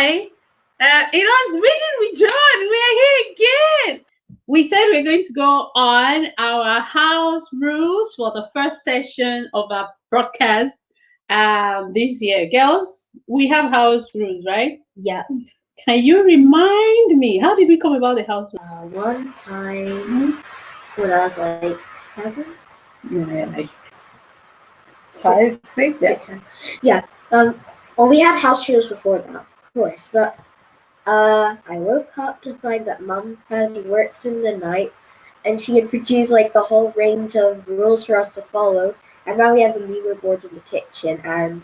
Hi. It was written with John. We are here again. We said we're going to go on our house rules for the first session of our broadcast this year. Girls, we have house rules, right? Yeah. Can you remind me, how did we come about the house rules? One time when I was like 7? Yeah, like 5, 6? Yeah. 6. Yeah. Well, we had house rules before that, of course, but I woke up to find that Mum had worked in the night, and she had produced like the whole range of rules for us to follow. And now we have the memo boards in the kitchen, and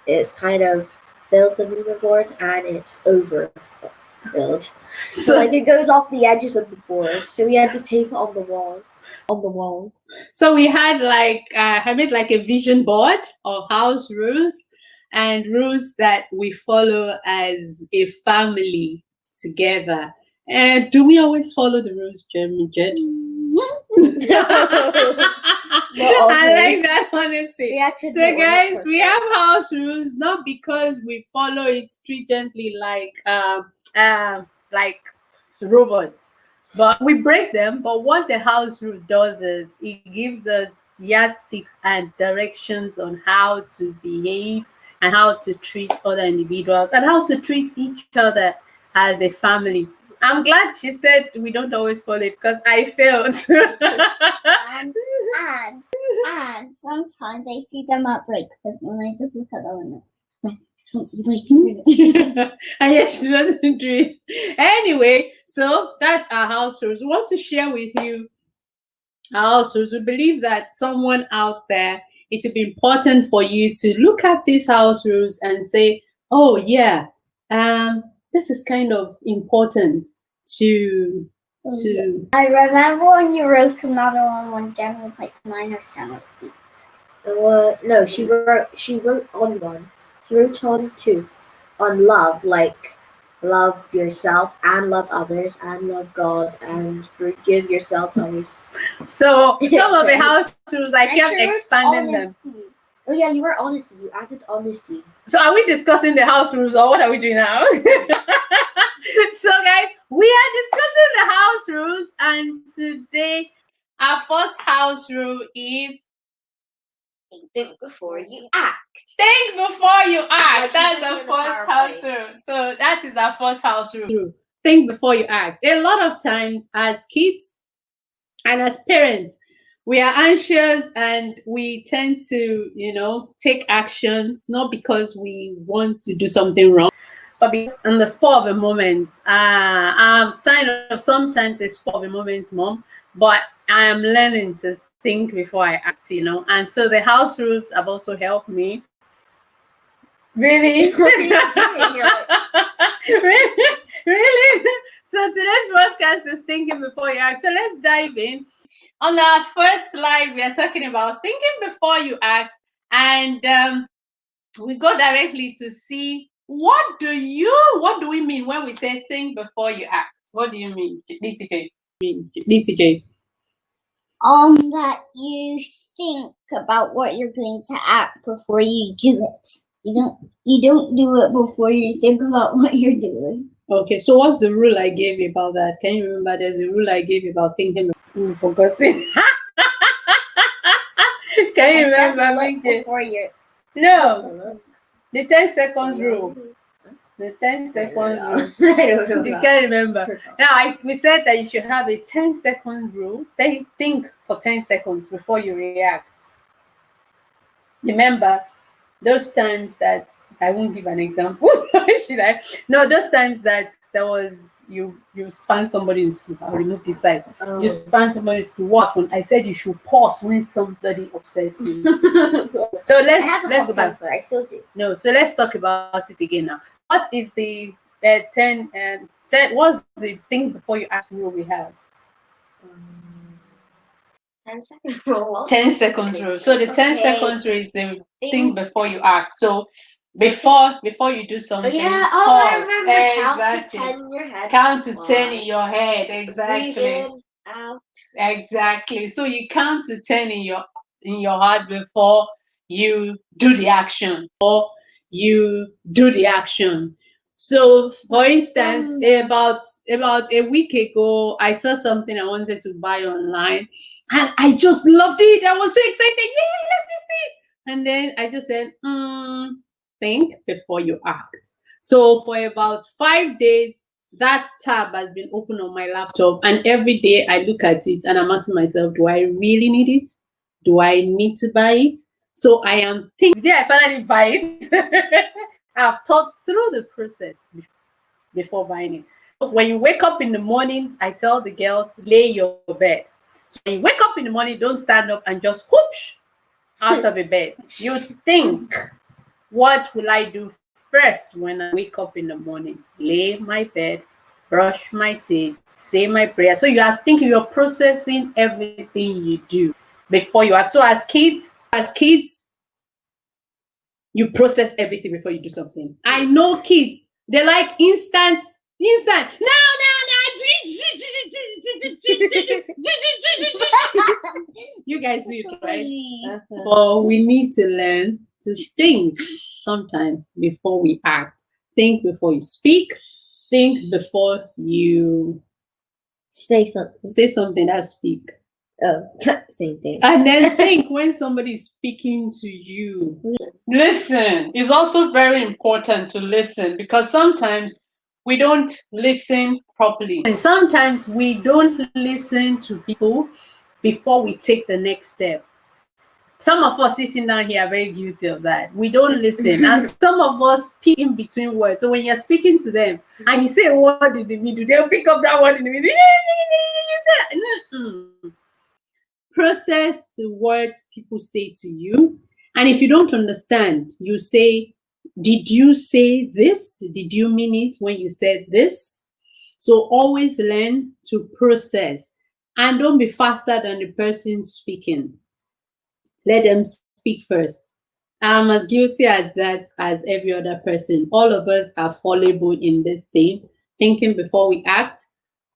it's kind of filled the memo board, and it's overfilled. So like it goes off the edges of the board, so we had to tape it on the wall. So we had I made like a vision board of house rules and rules that we follow as a family together. And do we always follow the rules, Jeremy? I like that honesty. So guys, we have house rules not because we follow it stringently like robots, but we break them. But what the house rule does is it gives us yardsticks and directions on how to behave and how to treat other individuals and how to treat each other as a family. I'm glad she said we don't always follow it because I failed. and sometimes I see them at breakfast and I just look at them and I just want to be like, and yet she doesn't do it. Anyway, so that's our house rules. We want to share with you our house rules. We believe that someone out there, it would be important for you to look at these house rules and say, oh yeah, this is kind of important to. I remember when you wrote another one when Jen was like 9 or 10 or 8. No, she wrote on one. She wrote on 2. On love, like love yourself and love others and love God and forgive yourself and others. So some of the house rules I kept expanding them. Oh yeah, you were honesty. You added honesty. So are we discussing the house rules or what are we doing now? So guys, we are discussing the house rules, and today our first house rule is think before you act. Think before you act. Like that's our first house rule. So that is our first house rule. Think before you act. A lot of times as kids and as parents, we are anxious and we tend to, take actions, not because we want to do something wrong, but because on the spur of a moment. I'm sign of sometimes a spur of a moment, Mom, but I am learning to think before I act, and so the house rules have also helped me. Really? What are you doing? Really? So today's podcast is thinking before you act. So let's dive in. On our first slide, we are talking about thinking before you act, and we go directly to see what do we mean when we say think before you act. What do you mean, DTJ? That you think about what you're going to act before you do it. You don't do it before you think about what you're doing. Okay, so what's the rule I gave you about that? Can you remember? There's a rule I gave you about thinking. Forgotten. Can you remember? Before you. No, the 10 seconds rule. The 10 seconds rule. I don't know. You can't remember. Now, we said that you should have a 10-second rule. Then think for 10 seconds before you react. Remember those times that I won't give an example. Should I? No, those times that there was you span somebody in school. I'll remove this side. You span somebody in school. What? When I said you should pause when somebody upsets you. So let's go back. I still do. No, so let's talk about it again now. What is the 10 and 10? What's the thing before you act rule we have? 10 seconds rule. 10 seconds rule. So the 10 seconds rule is the thing before you act. So before you do something, I remember. Exactly. Count to 10 in your head. Count to 10 in your head. Exactly. Breathe in, out. Exactly. So you count to 10 in your heart before you do the action. So, for instance, about a week ago, I saw something I wanted to buy online, and I just loved it. I was so excited. Yeah, I love this thing. And then I just said, think before you act. So for about 5 days, that tab has been open on my laptop, and every day I look at it and I'm asking myself, do I really need it? Do I need to buy it? So I am thinking, the day I finally buy it, I've thought through the process before buying it. When you wake up in the morning, I tell the girls, lay your bed. So when you wake up in the morning, don't stand up and just whoosh out of a bed. You think, what will I do first when I wake up in the morning? Lay my bed, brush my teeth, say my prayer. So you are thinking, you're processing everything you do before you act. So as kids, you process everything before you do something. I know kids, they like instant. Now. You guys do it, right? But we need to learn to think sometimes before we act. Think before you speak. Think before you Say something. say something that speak. Oh, same thing. And then think when somebody is speaking to you. Listen. It's also very important to listen, because sometimes we don't listen properly. And sometimes we don't listen to people before we take the next step. Some of us sitting down here are very guilty of that. We don't listen. And some of us speak in between words. So when you're speaking to them and you say a word in the middle, they'll pick up that word in the middle. Process the words people say to you. And if you don't understand, you say, did you say this? Did you mean it when you said this? So always learn to process, and don't be faster than the person speaking. Let them speak first. I'm as guilty as that as every other person. All of us are fallible in this thing. Thinking before we act,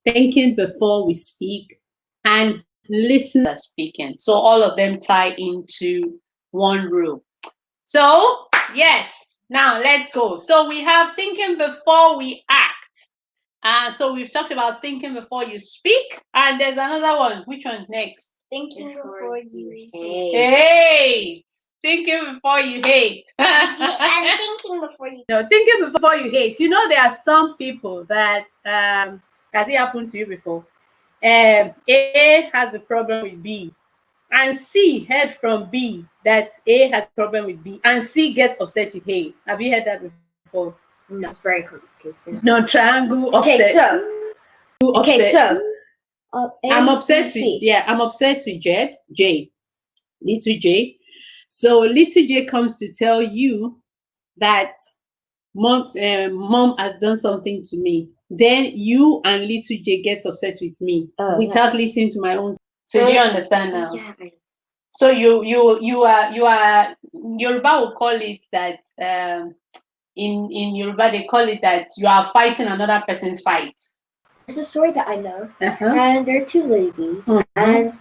thinking before we speak, and listen to speaking. So all of them tie into one rule. So yes, now let's go. So we have thinking before we act. So we've talked about thinking before you speak, and there's another one. Which one next? Thinking before you Hate. Thinking before you hate. and thinking before you. No, thinking before you hate. You know, there are some people that has it happened to you before? A has a problem with B, and C heard from B that A has a problem with B, and C gets upset with A. Have you heard that before? No, it's very complicated. No, triangle upset. Okay, so I'm upset with I'm upset with J, little J. So little J comes to tell you that mom has done something to me. Then you and little J gets upset with me without listening to my own. So do you understand now? Yeah. So you are Yoruba will call it that in Yoruba they call it that you are fighting another person's fight. It's a story that I know, Uh-huh. and there are two ladies, and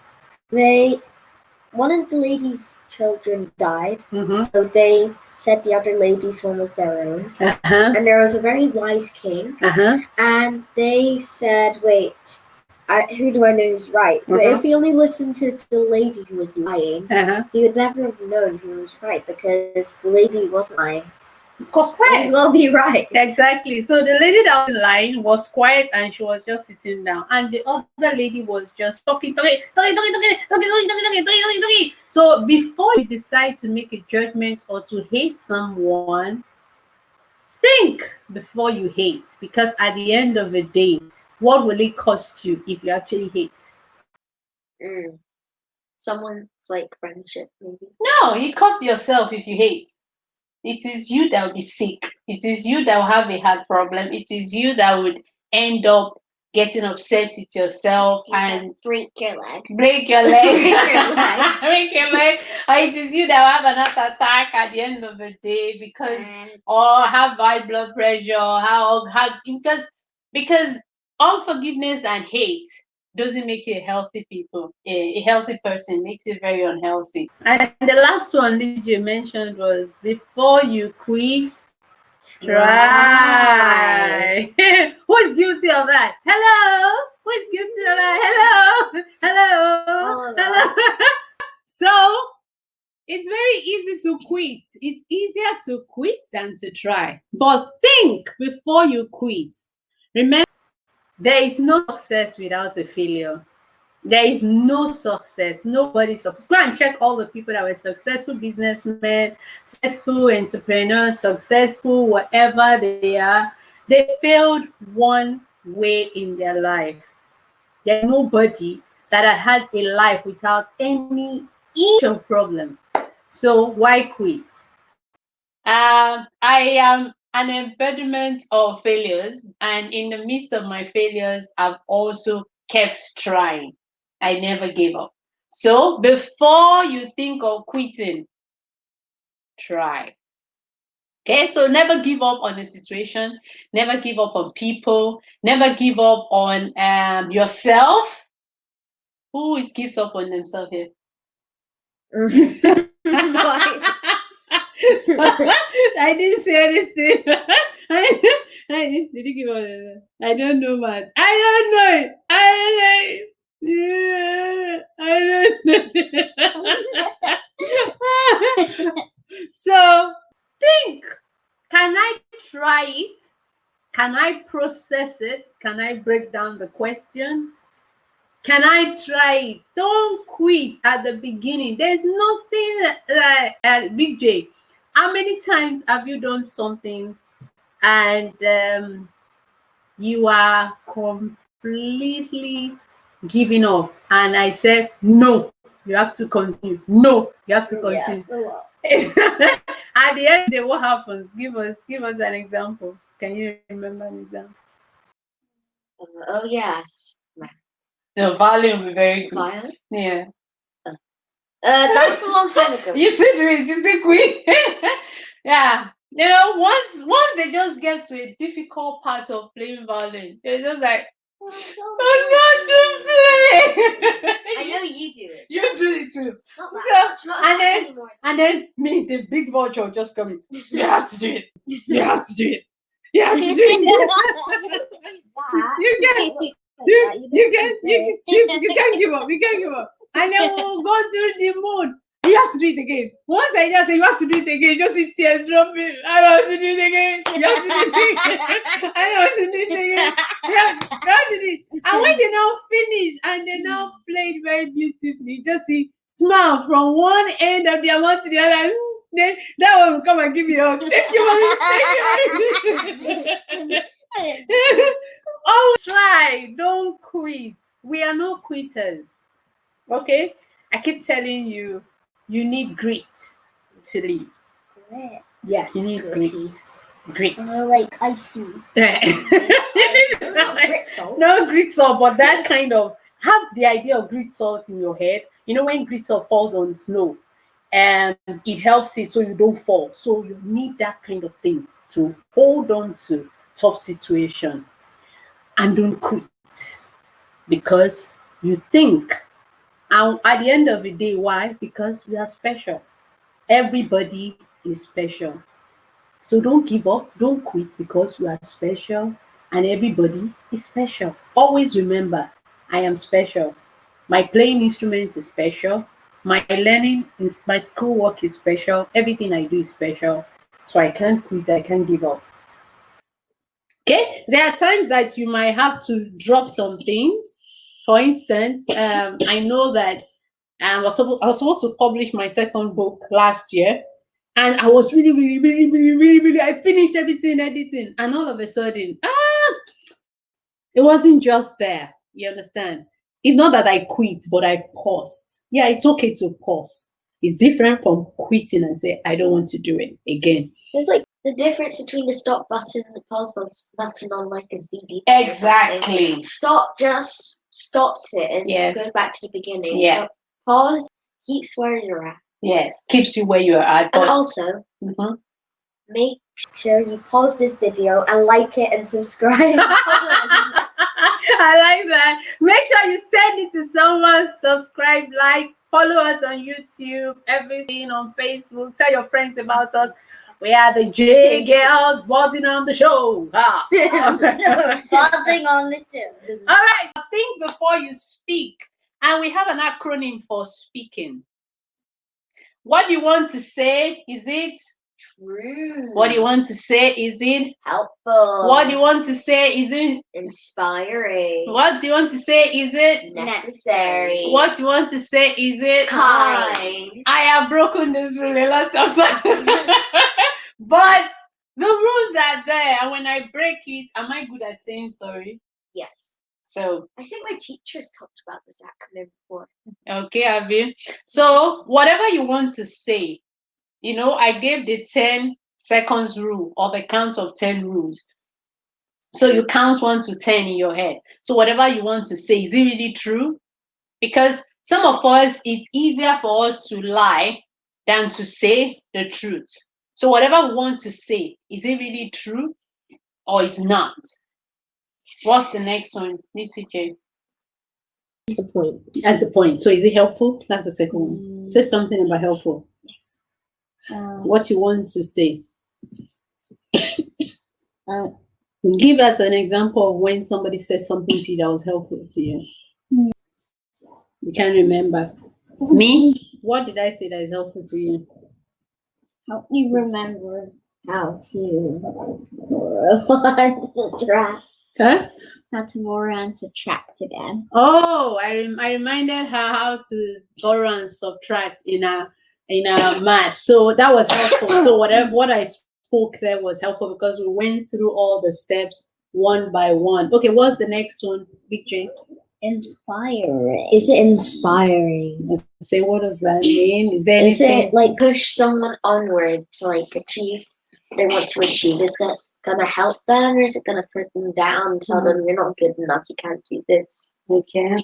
one of the ladies' children died, so they said the other lady's one was their own, and there was a very wise king, and they said, wait, who do I know who's right? But if he only listened to the lady who was lying, he would never have known who was right, because the lady wasn't lying. Was quiet. As well be right. Exactly. So the lady that was lying was quiet, and she was just sitting down, and the other lady was just talking. So before you decide to make a judgment or to hate someone, think before you hate, because at the end of the day, what will it cost you if you actually hate? Someone's like friendship, maybe. No, it costs yourself if you hate. It is you that will be sick. It is you that will have a heart problem. It is you that would end up getting upset with yourself and break your leg. Break your leg. Break your leg. Break your leg. Or it is you that will have an heart attack at the end of the day or have high blood pressure, because unforgiveness and hate doesn't make you a healthy person, makes you very unhealthy. And the last one that you mentioned was before you quit, Try. Who is guilty of that? Hello? Who is guilty of that? Hello? Hello? All of Hello? us. So, it's very easy to quit. It's easier to quit than to try. But think before you quit. Remember, there is no success without a failure. There is no success. Nobody success. Go and check all the people that were successful businessmen, successful entrepreneurs, successful whatever they are. They failed one way in their life. There's nobody that had a life without any inch of problem. So why quit? I am an embodiment of failures, and in the midst of my failures, I've also kept trying. I never gave up. So before you think of quitting, try. Okay, so never give up on a situation, never give up on people, never give up on yourself. Who gives up on themselves here? I didn't say anything. Did you give up? I don't know, man. I don't know it. I don't know. So think, can I try it? Can I process it? Can I break down the question? Can I try it? Don't quit at the beginning. There's nothing like Big J. How many times have you done something and you are completely giving up? And I said, no, you have to continue. No, you have to continue. Yes, a lot. At the end of the day, what happens? Give us an example. Can you remember an example? Oh yes. The value will be very good. Violet? Yeah. That was a long time ago. You still do it, you still quit. Yeah. You know, once they just get to a difficult part of playing violin, they're just like, I'm not to play. I know you do it. You do it too. Not that much, not as much anymore. And then me, the big vulture, just coming. You have to do it. You have to do it. You have to do it. You can't give up. You can't give up. And then we'll go through the mood. You have to do it again. Once I just say you have to do it again, just sit here and drop it. I don't want to do it again. You have to do it again. I don't want to do it again. You have to do it. And when they now finish and they now played very beautifully, you just see smile from one end of the amount to the other. Then that one will come and give you a hug. Thank you, mommy. Thank you, mommy. Always try. Don't quit. We are not quitters. Okay? I keep telling you, you need grit to live. Grit. Yeah, you need grit. Grit. Like icy. Grit salt. No grit salt, but that kind of, have the idea of grit salt in your head. You know, when grit salt falls on snow, and it helps it so you don't fall. So you need that kind of thing to hold on to tough situation. And don't quit because you think. And at the end of the day, why? Because we are special. Everybody is special. So don't give up, don't quit because you are special and everybody is special. Always remember, I am special. My playing instruments is special. My learning, my schoolwork is special. Everything I do is special. So I can't quit, I can't give up. Okay, there are times that you might have to drop some things. For instance, I know that I was supposed to publish my second book last year, and I was really, I finished everything, editing, and all of a sudden, it wasn't just there. You understand? It's not that I quit, but I paused. Yeah, it's okay to pause. It's different from quitting and say, I don't want to do it again. It's like the difference between the stop button and the pause button on like a CD. Exactly. Stop just stops it and goes back to the beginning. Yeah. But pause keeps where you're at. Yes, keeps you where you're at. And also, make sure you pause this video and like it and subscribe. I like that. Make sure you send it to someone, subscribe, like, follow us on YouTube, everything on Facebook, tell your friends about us. We are the Jgirls buzzing on the show. Ah. Buzzing on the tip. All right. Think before you speak. And we have an acronym for speaking. What do you want to say? Is it True. what do you want to say? Is it Helpful. what do you want to say? Is it Inspiring. what do you want to say? Is it Necessary. what do you want to say? Is it Kind. I have broken this rule a lot of times. But the rules are there, and when I break it, am I good at saying sorry? Yes. So I think my teachers talked about this acronym before. okay, Abby. So whatever you want to say, I gave the 10 seconds rule or the count of 10 rules. So you count 1 to 10 in your head. So whatever you want to say, is it really true? Because some of us, it's easier for us to lie than to say the truth. So whatever we want to say, is it really true or is not? What's the next one, TJ? That's the point. That's the point. So is it helpful? That's the second one. Say something about helpful. Yes. What you want to say. Give us an example of when somebody said something to you that was helpful to you. You can't remember. Me? What did I say that is helpful to you? Help me remember How to subtract. Huh? how to more and subtract again. Oh, I reminded her how to go and subtract in a math. So that was helpful. So what I spoke there was helpful because we went through all the steps one by one. Okay, what's the next one, Big J? Inspiring. Is it inspiring? Say, what does that mean? Is there Is anything? it like push someone onward to like achieve they want to achieve? Is that gonna help them, or is it gonna put them down? Tell them you're not good enough. You can't do this. Okay.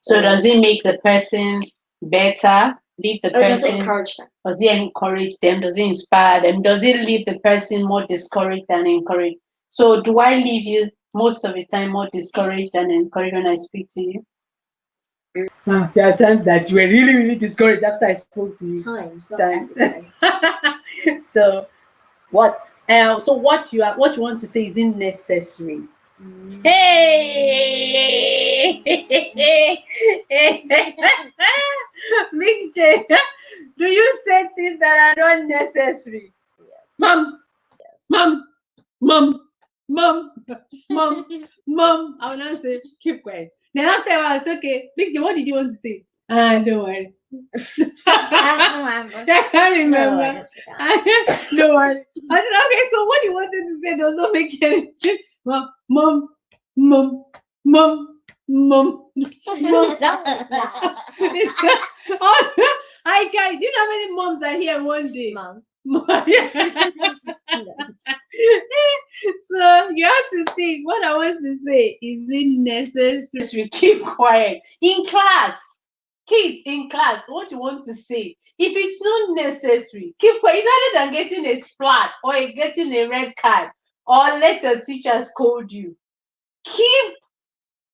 So does it make the person better? Leave the Or does it person? encourage them? Does it encourage them? Does it inspire them? Does it leave the person more discouraged than encouraged? So do I leave you most of the time more discouraged than encouraged when I speak to you? There are times that you were really, really discouraged after I spoke to you. Times. So what? So what you want to say isn't necessary. Hey, Big J, do you say things that are not necessary? Yes. Mom, Yes. mom, mom, mom, mom, mom. I will not say keep quiet. Then after I was okay. Big J, what did you want to say? Don't worry. I can't remember. No worry. I said, okay, so what you wanted to say does not make any mom, mom, mom, mom, mom. I can't. Do you know how many moms are here one day? Mom. So you have to think what I want to say. Is it necessary? Keep quiet. In class, kids in class, what you want to say. If it's not necessary, keep quiet. It's other than getting a splat or getting a red card or let your teacher scold you. Keep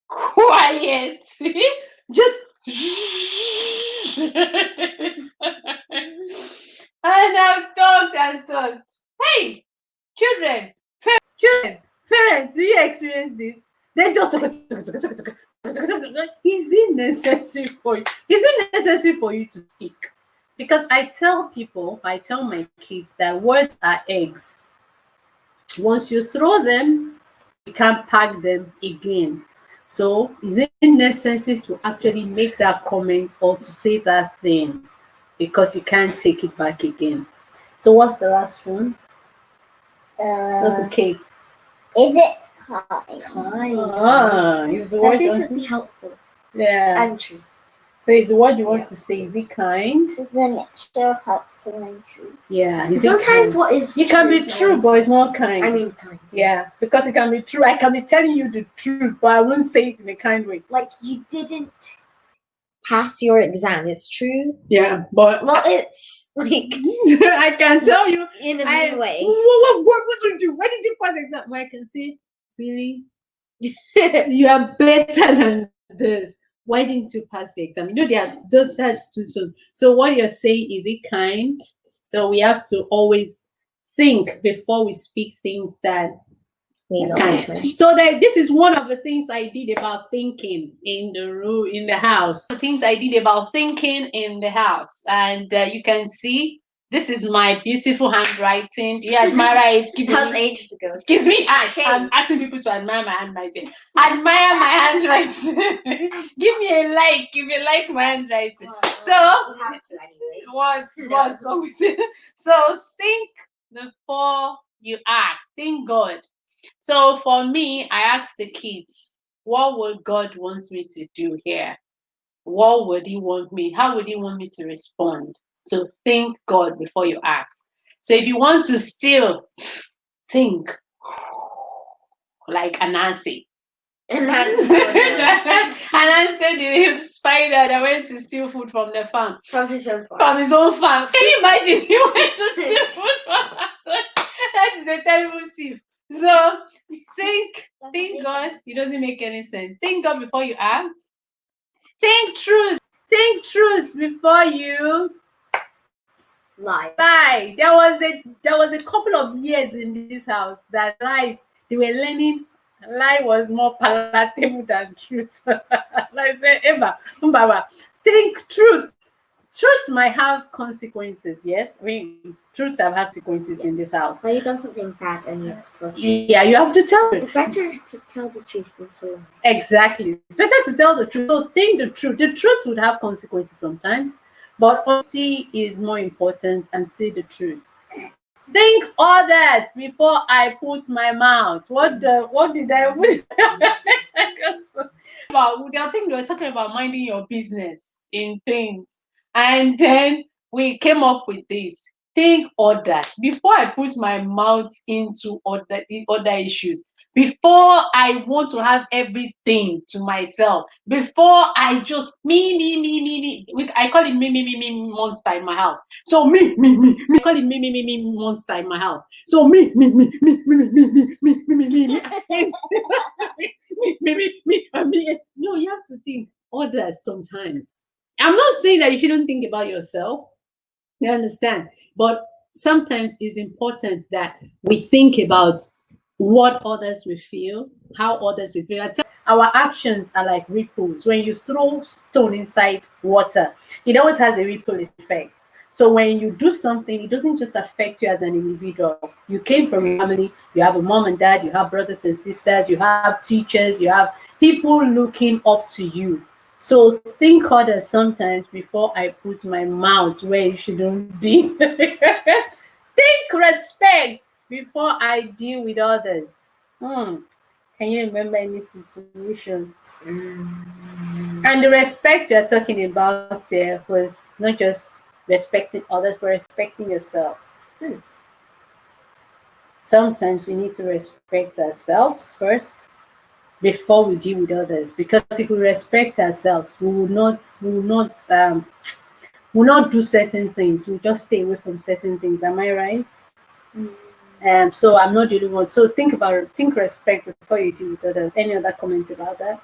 quiet. Just and I've talked and talked. Hey, children, parents, do you experience this? They just is it necessary for you? Is it necessary for you to speak? Because I tell my kids that words are eggs. Once you throw them, you can't pack them again. So is it necessary to actually make that comment or to say that thing? Because you can't take it back again. So what's the last one? What's the cake? Is it kind? Kind. Is the That word seems to be helpful. yeah. And true. So is the word you want to say? Is it kind? Is the mixture helpful and true? Yeah. Is it Sometimes kind? what is It can be is true, nice. but it's not kind. I mean kind. Yeah, because it can be true. I can be telling you the truth, but I won't say it in a kind way. Like you didn't pass your exam. It's true. Yeah, but Well, it's like I can tell you in a mean way. What did you do? Why did you pass the exam? Well, I can say, really, you are better than this. Why didn't you pass the exam? That's too. So what you're saying, is it kind? So we have to always think before we speak things that We know. can. So this is one of the things I did about thinking in the house. The things I did about thinking in the house, and you can see this is my beautiful handwriting. Do you admire it? That was ages ago. Excuse me. I'm asking people to admire my handwriting. Admire my handwriting. Give me a like if you like my handwriting. So you have to anyway. what's wrong with it? So think before you act. Thank God. So for me, I asked the kids, what would God want me to do here? What would He want me? How would He want me to respond? So think God before you ask. So if you want to still think like Anansi. Anansi, Anansi the spider that went to steal food from the farm. from his own farm. From his own farm. Can you imagine? He went to steal food from that is a terrible thief. So think God. It doesn't make any sense. Think God before you act. Think truth. Think truth before you Lie. There was a couple of years in this house that lies they were learning. Lie was more palatable than truth. Like say, Emma, Mbaba, think truth. Truth might have consequences, yes. I mean, truth have had consequences in this house. So you've done something bad and you have to tell. Yeah, you have to tell it. It's better to tell the truth than to lie. Exactly. It's better to tell the truth. So think the truth. The truth would have consequences sometimes, but honesty is more important and say the truth. Think others before I put my mouth. What did I put? I think they were talking about minding your business in things. And then we came up with this. Think others before I put my mouth into other issues. Before I want to have everything to myself. Before I just me. I call it me monster in my house. So me. I call it me monster in my house. So me. Me. No, you have to think others sometimes. I'm not saying that you shouldn't think about yourself. You understand? But sometimes it's important that we think about what others will feel, how others will feel. Our actions are like ripples. When you throw stone inside water, it always has a ripple effect. So when you do something, it doesn't just affect you as an individual. You came from a family, you have a mom and dad, you have brothers and sisters, you have teachers, you have people looking up to you. So think others sometimes before I put my mouth where it shouldn't be. Think respect before I deal with others. Can you remember any situation? And the respect you're talking about here was not just respecting others, but respecting yourself. Sometimes we need to respect ourselves first before we deal with others, because if we respect ourselves, we will not do certain things. We'll just stay away from certain things. Am I right? And so I'm not the only one. So think respect before you deal with others. Any other comments about that?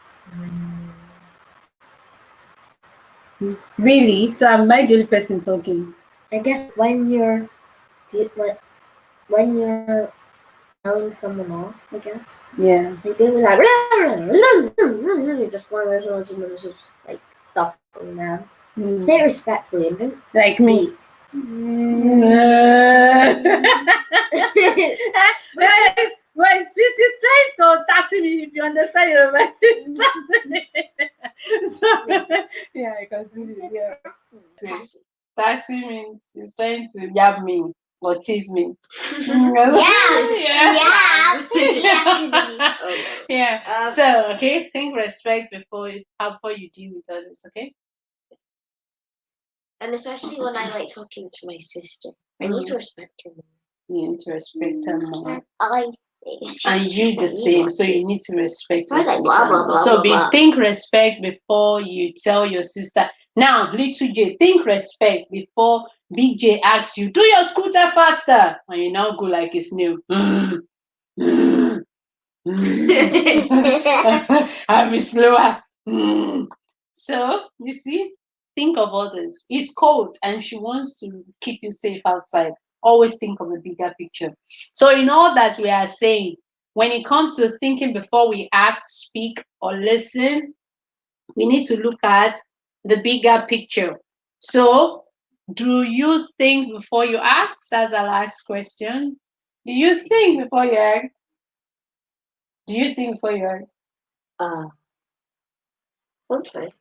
Really? So am I the only person talking? I guess when you're telling someone off, I guess. Yeah. They do like just one of those ones and then just like stop them now. Say it respectfully and don't like me. Well, she's trying to task me, if you understand your right. So yeah, I can see it. Yeah. Taxi means she's trying to yab me or tease me. Yeah. So okay, think respect before you deal with others, okay? And especially when I like talking to my sister, I need to respect her more. You need to respect her more. I see. And you the same, so you need to respect her. Like blah, blah, blah, so blah, blah. Think respect before you tell your sister. Now, little J, think respect before BJ asks you, do your scooter faster. And you now go like it's new. I'll be slower. So, you see, think of others. It's cold and she wants to keep you safe outside. always think of a bigger picture. So in all that we are saying, when it comes to thinking before we act, speak, or listen, we need to look at the bigger picture. So, do you think before you act? That's our last question. Do you think before you act? Do you think before you act? Sometimes.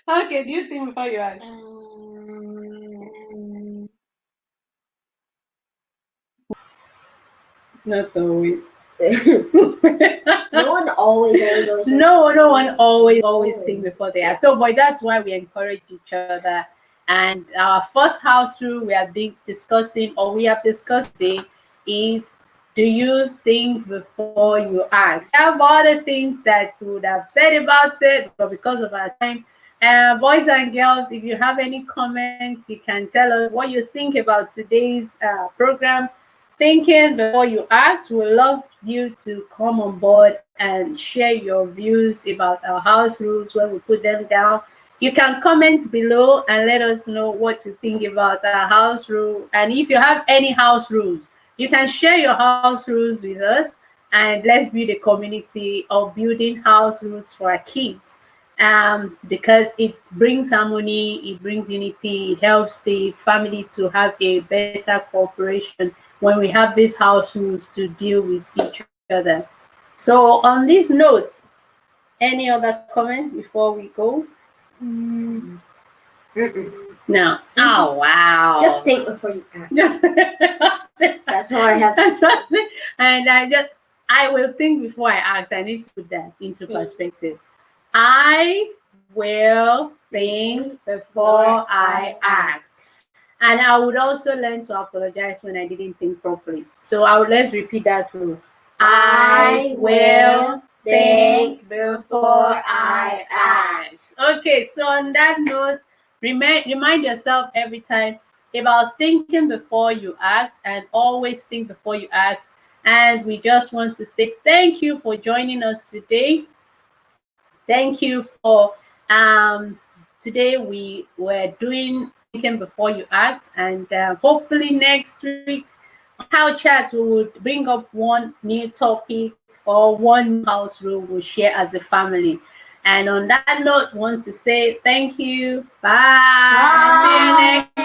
Okay, do you think before you act? Not always. No one always. No one always think before they act. So, but that's why we encourage each other. And our first house rule we are discussing, or we have discussed today, is: do you think before you act? I have other things that we would have said about it, but because of our time, boys and girls, if you have any comments, you can tell us what you think about today's program. Thinking before you act. We love you to come on board and share your views about our house rules when we put them down. You can comment below and let us know what you think about our house rule. And if you have any house rules, you can share your house rules with us, and let's build a community of building house rules for our kids. Because it brings harmony, it brings unity, it helps the family to have a better cooperation when we have these house rules to deal with each other. So on this note, any other comment before we go? No. Oh wow. Just think before you act. Just That's all I have. And I will think before I act. I need to put that into perspective. I will think before I act. And I would also learn to apologize when I didn't think properly. So let's repeat that rule. I will think before I act. Okay, so on that note, remind yourself every time about thinking before you act, and always think before you act. And we just want to say thank you for joining us today. Thank you for today we were doing thinking before you act, and hopefully next week on Couch Chat we will bring up one new topic or one house rule we'll share as a family. And on that note, want to say thank you. Bye. See you next